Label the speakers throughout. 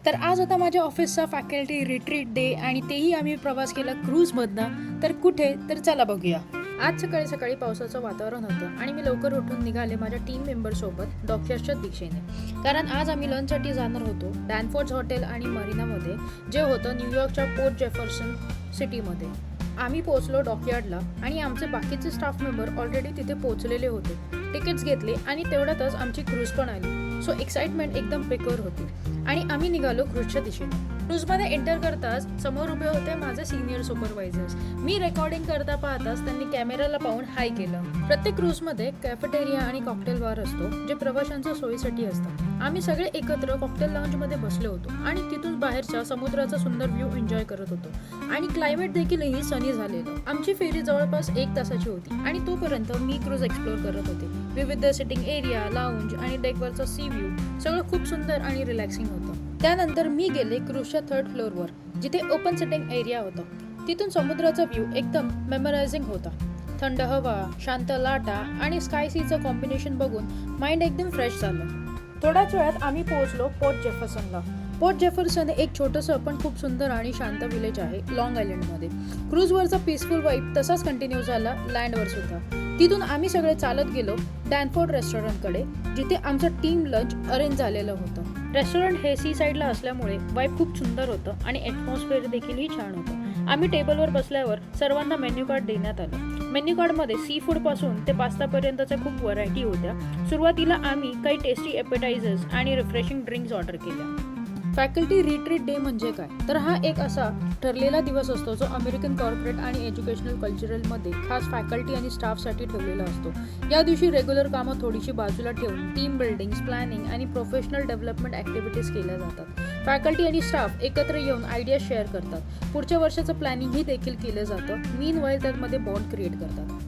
Speaker 1: तर आज होता माझ्या ऑफिसचा फॅकल्टी रिट्रीट डे आणि तेही आम्ही प्रवास केला क्रूजमधनं. तर कुठे तर चला बघूया. आज सकाळी सकाळी पावसाचं वातावरण होतं आणि मी लवकर उठून निघाले माझ्या टीम मेंबरसोबत डॉक्टरच्या दिशेने. कारण आज आम्ही लंचसाठी जाणार होतो डॅनफोर्ड्स हॉटेल आणि मरीनामध्ये, जे होतं न्यूयॉर्कच्या पोर्ट जेफरसन सिटीमध्ये. आम्ही पोहोचलो डॉकयार्डला आणि आमचे बाकीचे स्टाफ मेंबर ऑलरेडी तिथे पोहोचलेले होते. तिकीट्स घेतले आणि तेवढ्यातच आमची क्रूज पण आली. सो एक्साइटमेंट एकदम पेकर होती आणि आम्ही निघालो क्रूजच्या दिशेने. क्रूजमध्ये एंटर करताच समोर उभे होते माझे सिनियर सुपरवायझर्स. मी रेकॉर्डिंग करता पाहताच त्यांनी कॅमेराला पाहून हाय केलं. प्रत्येक क्रूजमध्ये कॅफेटेरिया आणि कॉकटेल बार असतो, जे प्रवाशांच्या सोयीसाठी असतं. आम्ही सगळे एकत्र कॉकटेल लाऊंजमध्ये बसलो होतो आणि तिथून बाहेरच्या समुद्राचा सुंदर व्ह्यू एन्जॉय करत होतो आणि क्लायमेट देखीलही सनी झालेलं. आमची फेरी जवळपास 1 तासाची होती आणि तोपर्यंत मी क्रूज एक्सप्लोर करत होते. विविध सिटिंग एरिया, लाऊंज आणि डेकवरचा सी व्ह्यू सगळं खूप सुंदर आणि रिलॅक्सिंग होतं. त्यानंतर मी गेले क्रूजच्या 3rd फ्लोअरवर, जिथे ओपन सिटिंग एरिया होता. तिथून समुद्राचा व्ह्यू एकदम मेमरायझिंग होता. थंड हवा, शांत लाटा आणि स्काय सीचं कॉम्बिनेशन बघून माइंड एकदम फ्रेश झालं. थोड्याच वेळात आम्ही पोहोचलो पोर्ट जेफरसनला. पोर्ट जेफरसन एक छोटंसं पण खूप सुंदर आणि शांत विलेज आहे लॉंग आयलंडमध्ये. क्रूजवरचा पीसफुल वाईब तसाच कंटिन्यू झाला लँडवर सुद्धा. तिथून आम्ही सगळे चालत गेलो डॅनफोर्ड रेस्टॉरंटकडे, जिथे आमचं टीम लंच अरेंज झालेलं होतं. रेस्टॉरंट हे सी साईडला असल्यामुळे वाईब खूप सुंदर होतं आणि ॲटमॉस्फिअर देखीलही छान होतं. आम्ही टेबलवर बसल्यावर सर्वांना मेन्यू कार्ड देण्यात आलं. मेन्यू कार्डमध्ये सी फूडपासून ते पास्तापर्यंतच्या खूप व्हरायटी होत्या. सुरुवातीला आम्ही काही टेस्टी ॲपेटायझर्स आणि रिफ्रेशिंग ड्रिंक्स ऑर्डर केल्या. फॅकल्टी रिट्रीट डे म्हणजे काय, तर हा एक असा ठरलेला दिवस असतो जो अमेरिकन कॉर्पोरेट आणि एज्युकेशनल कल्चरलमध्ये खास फॅकल्टी आणि स्टाफसाठी ठेवलेला असतो. या दिवशी रेग्युलर कामं थोडीशी बाजूला ठेवून टीम बिल्डिंग्स, प्लॅनिंग आणि प्रोफेशनल डेव्हलपमेंट ॲक्टिव्हिटीज केल्या जातात. फॅकल्टी आणि स्टाफ एकत्र येऊन आयडिया शेअर करतात. पुढच्या वर्षाचं प्लॅनिंगही देखील केलं जातं. मीनवाईल त्यामध्ये बॉन्ड क्रिएट करतात.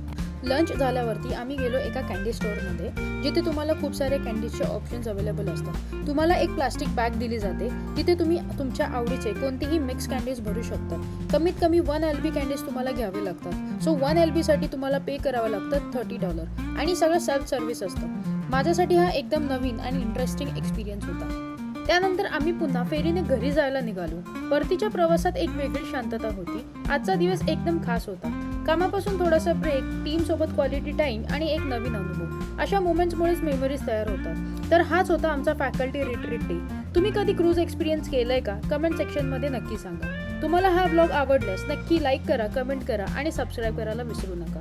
Speaker 1: लंच झाल्यावरती आम्ही गेलो एका कॅन्डी स्टोअरमध्ये, जिथे तुम्हाला खूप सारे कॅन्डीजचे ऑप्शन्स अवेलेबल असतात. तुम्हाला एक प्लास्टिक बॅग दिली जाते, तिथे तुम्ही तुमच्या आवडीचे कोणतेही मिक्स कॅन्डीज भरू शकता. कमीत कमी 1 LB कॅन्डीज तुम्हाला घ्यावे लागतात. सो 1 LB साठी तुम्हाला पे करावं लागतं $30 आणि सगळं सेल्फ सर्व्हिस असतं. माझ्यासाठी हा एकदम नवीन आणि इंटरेस्टिंग एक्सपिरियन्स होता. त्यानंतर आम्ही पुन्हा फेरीने घरी जायला निघालो. परतीच्या प्रवासात एक वेगळी शांतता होती. आजचा दिवस एकदम खास होता. कामापासून थोडासा ब्रेक, टीम सोबत क्वालिटी टाइम आणि एक नवीन अनुभव, अशा मोमेंट्समुळेच मेमरीज तयार होतात. तर हाच होता आमचा फॅकल्टी रिट्रीट डे. तुम्ही कधी क्रूज एक्सपिरियन्स केलंय का? कमेंट सेक्शनमध्ये नक्की सांगा. तुम्हाला हा व्लॉग आवडल्यास नक्की लाईक करा, कमेंट करा आणि सबस्क्राईब करायला विसरू नका.